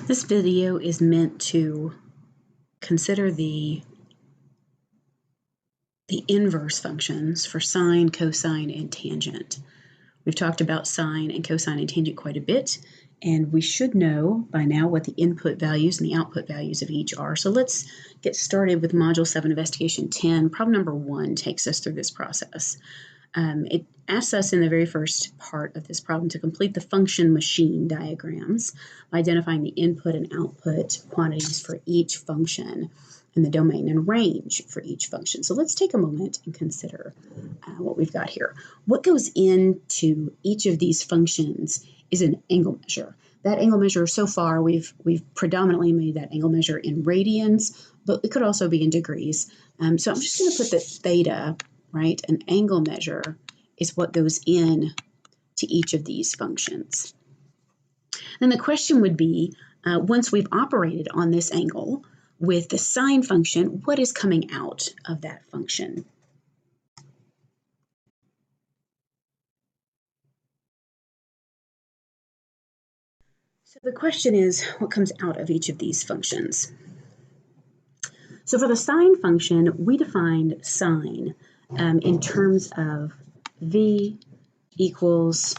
This video is meant to consider the inverse functions for sine, cosine, and tangent. We've talked about sine and cosine and tangent quite a bit, and we should know by now what the input values and the output values of each are. So let's get started with Module 7, Investigation 10. Problem number 1 takes us through this process. It asks us in the very first part of this problem to complete the function machine diagrams by identifying the input and output quantities for each function and the domain and range for each function. So let's take a moment and consider what we've got here. What goes into each of these functions is an angle measure. That angle measure, so far, we've predominantly made that angle measure in radians, but it could also be in degrees. So I'm just going to put the theta, right? An angle measure is what goes in to each of these functions. Then the question would be, once we've operated on this angle with the sine function, what is coming out of that function? So the question is, what comes out of each of these functions? So for the sine function, we defined sine in terms of v equals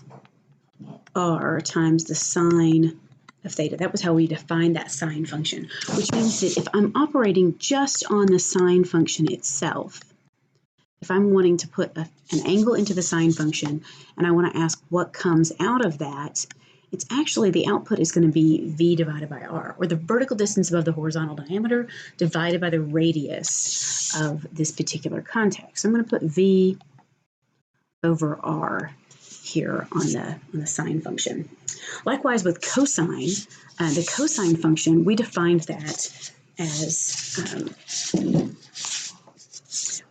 r times the sine of theta. That was how we defined that sine function, which means that if I'm operating just on the sine function itself, if I'm wanting to put an angle into the sine function and I want to ask what comes out of that, it's actually the output is going to be v divided by r, or the vertical distance above the horizontal diameter divided by the radius of this particular context. So I'm going to put v over r here on the sine function. Likewise with cosine, the cosine function, we defined that as,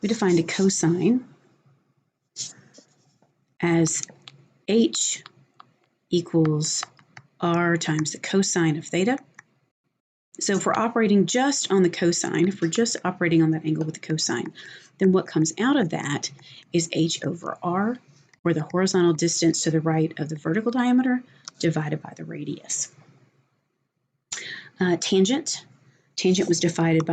we defined a cosine as h equals r times the cosine of theta. So if we're operating just on the cosine, if we're just operating on that angle with the cosine, then what comes out of that is h over r, or the horizontal distance to the right of the vertical diameter divided by the radius. Tangent was defined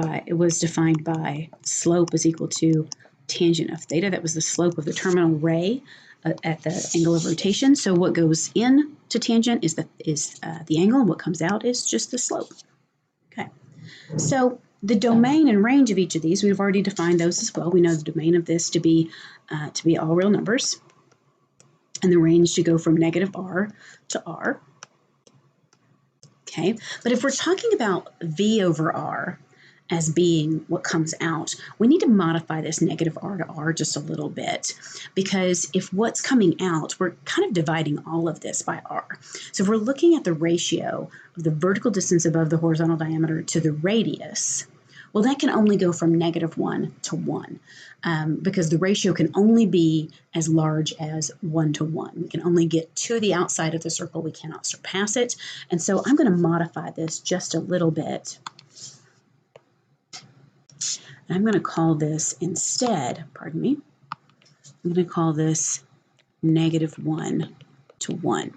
by slope is equal to tangent of theta. That was the slope of the terminal ray at the angle of rotation. So what goes in to tangent is the angle, and what comes out is just the slope. Okay. So the domain and range of each of these, we've already defined those as well. We know the domain of this to be all real numbers, and the range to go from negative r to r. Okay, but if we're talking about v over r as being what comes out, we need to modify this negative r to r just a little bit, because if what's coming out, we're kind of dividing all of this by r. So if we're looking at the ratio of the vertical distance above the horizontal diameter to the radius, well, that can only go from -1 to 1, because the ratio can only be as large as 1 to 1. We can only get to the outside of the circle. We cannot surpass it. And so I'm going to modify this just a little bit. And I'm going to call this instead, pardon me, I'm going to call this -1 to 1.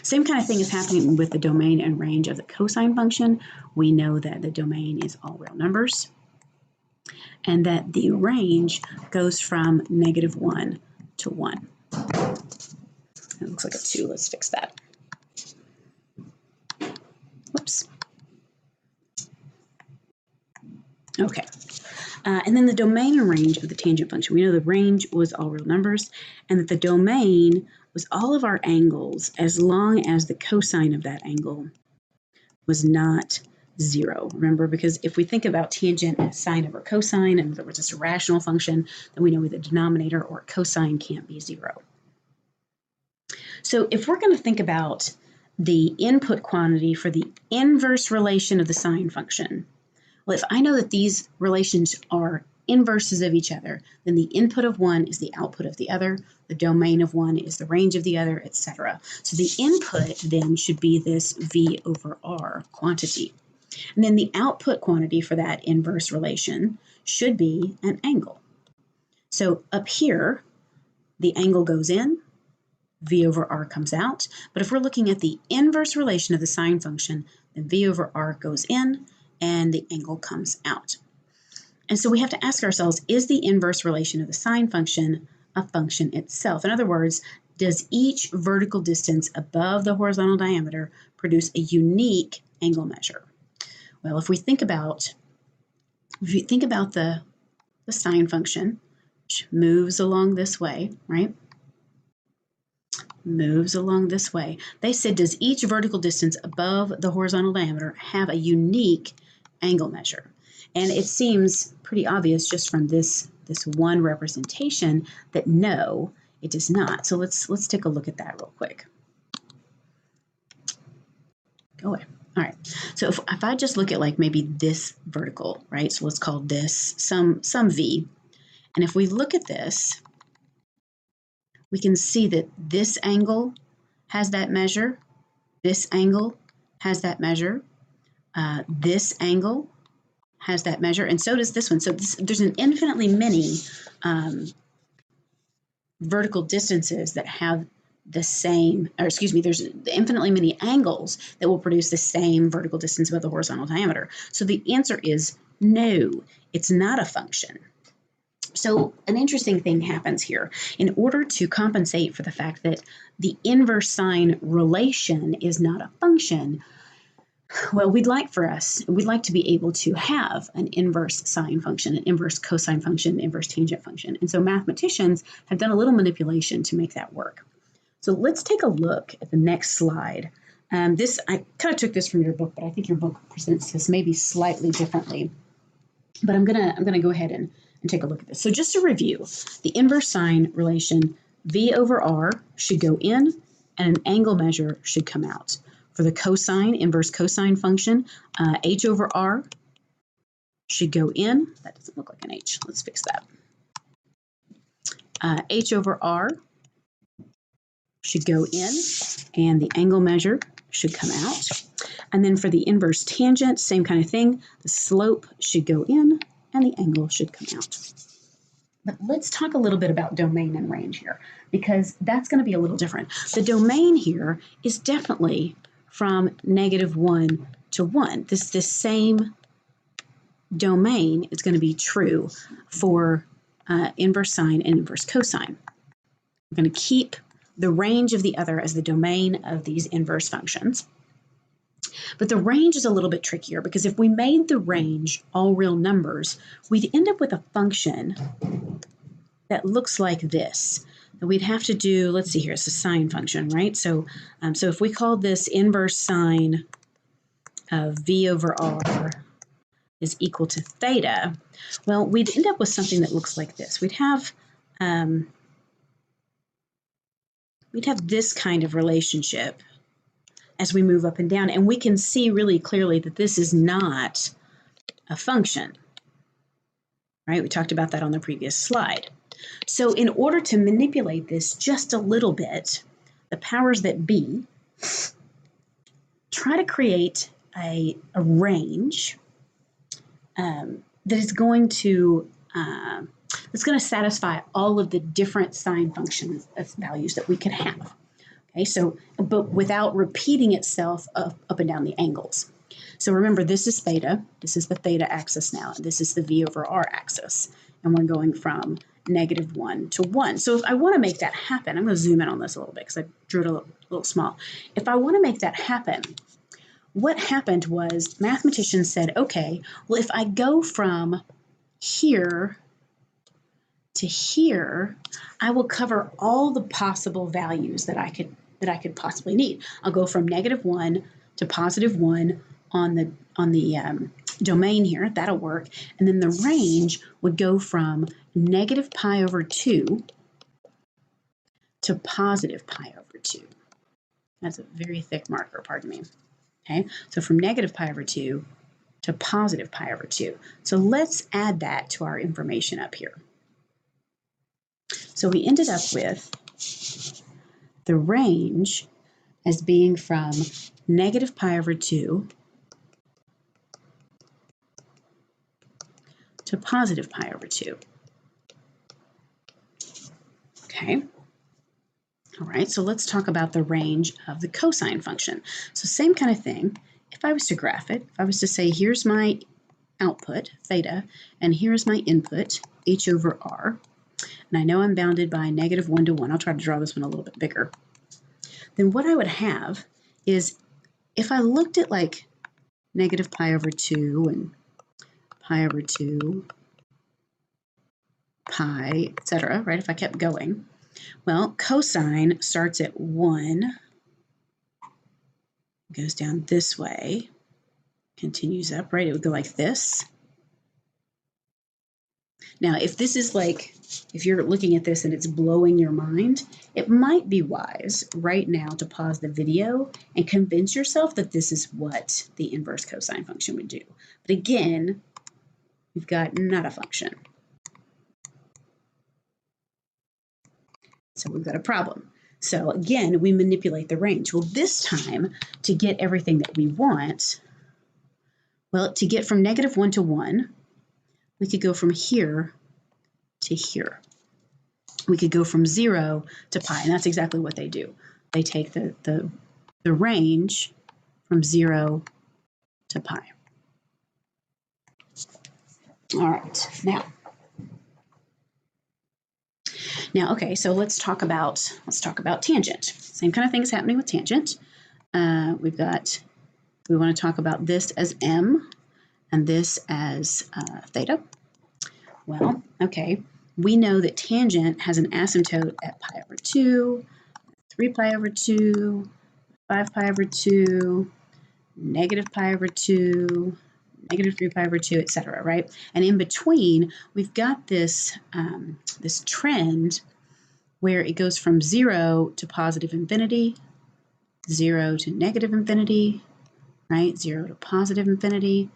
Same kind of thing is happening with the domain and range of the cosine function. We know that the domain is all real numbers, and that the range goes from -1 to 1. It looks like a 2. Let's fix that. Whoops. Okay. And then the domain and range of the tangent function. We know the range was all real numbers, and that the domain was all of our angles as long as the cosine of that angle was not 0. Remember, because if we think about tangent as sine over cosine, and there was just a rational function, then we know the denominator or cosine can't be 0. So if we're going to think about the input quantity for the inverse relation of the sine function, well, if I know that these relations are inverses of each other, then the input of one is the output of the other, the domain of one is the range of the other, etc. So the input then should be this v over r quantity. And then the output quantity for that inverse relation should be an angle. So up here, the angle goes in, V over R comes out. But if we're looking at the inverse relation of the sine function, then V over R goes in and the angle comes out. And so we have to ask ourselves, is the inverse relation of the sine function a function itself? In other words, does each vertical distance above the horizontal diameter produce a unique angle measure? Well, if you think about the sine function, which moves along this way, right? Moves along this way. They said, does each vertical distance above the horizontal diameter have a unique angle measure? And it seems pretty obvious just from this one representation that no, it does not. So let's take a look at that real quick. Go away. All right. So if I just look at like maybe this vertical, right? So let's call this some V. And if we look at this, we can see that this angle has that measure. This angle has that measure. This angle has that measure, and so does this one. So there's an infinitely many vertical distances that have the same, or excuse me, there's infinitely many angles that will produce the same vertical distance above the horizontal diameter. So the answer is no, it's not a function. So an interesting thing happens here. In order to compensate for the fact that the inverse sine relation is not a function, well, we'd like to be able to have an inverse sine function, an inverse cosine function, an inverse tangent function. And so mathematicians have done a little manipulation to make that work. So let's take a look at the next slide. I kind of took this from your book, but I think your book presents this maybe slightly differently. But I'm gonna go ahead and take a look at this. So just to review, the inverse sine relation, V over R should go in and an angle measure should come out. For the cosine, inverse cosine function, H over R should go in. That doesn't look like an H. Let's fix that. H over R should go in, and the angle measure should come out. And then for the inverse tangent, same kind of thing. The slope should go in, and the angle should come out. But let's talk a little bit about domain and range here, because that's going to be a little different. The domain here is definitely from -1 to 1. This same domain is going to be true for inverse sine and inverse cosine. We're going to keep the range of the other as the domain of these inverse functions. But the range is a little bit trickier, because if we made the range all real numbers, we'd end up with a function that looks like this. We'd have to do, let's see here, it's a sine function, right? So if we call this inverse sine of V over R is equal to theta, well, we'd end up with something that looks like this. We'd have this kind of relationship as we move up and down, and we can see really clearly that this is not a function, right? We talked about that on the previous slide. So in order to manipulate this just a little bit, the powers that be try to create a range that is going to satisfy all of the different sine functions of values that we could have. Okay, so but without repeating itself up and down the angles. So remember, this is theta. This is the theta axis now. And this is the V over R axis. And we're going from -1 to 1. So if I want to make that happen, I'm going to zoom in on this a little bit because I drew it a little small. If I want to make that happen, what happened was mathematicians said, okay, well, if I go from here to here, I will cover all the possible values that I could possibly need. I'll go from -1 to +1 on the domain here. That'll work. And then the range would go from -π/2 to +π/2. That's a very thick marker, pardon me. Okay, so from -π/2 to +π/2. So let's add that to our information up here. So we ended up with the range as being from -π/2 to +π/2. Okay. All right, so let's talk about the range of the cosine function. So same kind of thing. If I was to graph it, if I was to say, here's my output, theta, and here's my input, h over r, and I know I'm bounded by -1 to 1. I'll try to draw this one a little bit bigger. Then what I would have is, if I looked at like negative pi over 2 and pi over 2, pi, etc., right, if I kept going, well, cosine starts at 1, goes down this way, continues up, right? It would go like this. Now, if this is like, if you're looking at this and it's blowing your mind, it might be wise right now to pause the video and convince yourself that this is what the inverse cosine function would do. But again, we've got not a function. So we've got a problem. So again, we manipulate the range. Well, this time, to get everything that we want, well, to get from -1 to 1, we could go from here to here. We could go from 0 to pi, and that's exactly what they do. They take the range from 0 to pi. All right, now, okay, so let's talk about tangent. Same kind of thing is happening with tangent. We want to talk about this as m and this as theta. Well, okay, we know that tangent has an asymptote at pi over 2, 3 pi over 2, 5 pi over 2, negative pi over 2, negative 3 pi over 2, etc., right? And in between, we've got this, this trend where it goes from 0 to positive infinity, 0 to negative infinity, right? 0 to positive infinity,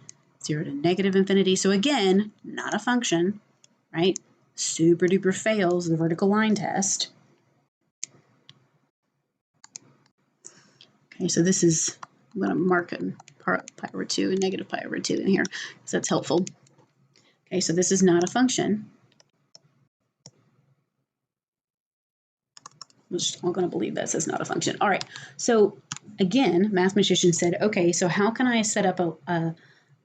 0 to negative infinity. So again, not a function, right? Super duper fails the vertical line test. Okay, so this is, I'm going to mark it pi over 2 and negative pi over 2 in here, because that's helpful. Okay, so this is not a function. We're just all going to believe this is not a function. All right, so again, mathematician said, okay, so how can I set up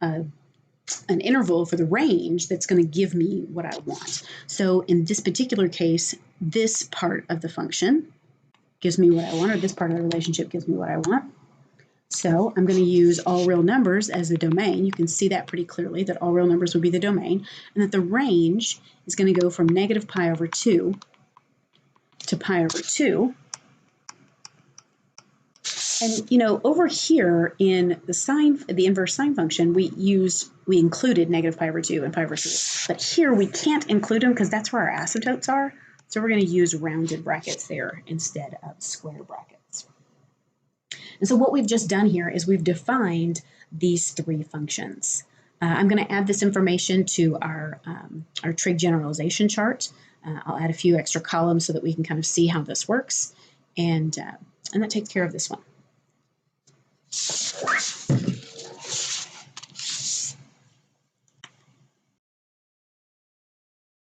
an interval for the range that's going to give me what I want? So in this particular case, this part of the function gives me what I want, or this part of the relationship gives me what I want. So I'm going to use all real numbers as the domain. You can see that pretty clearly, that all real numbers would be the domain, and that the range is going to go from negative pi over 2 to pi over 2. And you know, over here in the inverse sine function, we included negative pi over 2 and pi over 3. But here we can't include them because that's where our asymptotes are. So we're going to use rounded brackets there instead of square brackets. And so what we've just done here is we've defined these three functions. I'm going to add this information to our trig generalization chart. I'll add a few extra columns so that we can kind of see how this works. And that takes care of this one.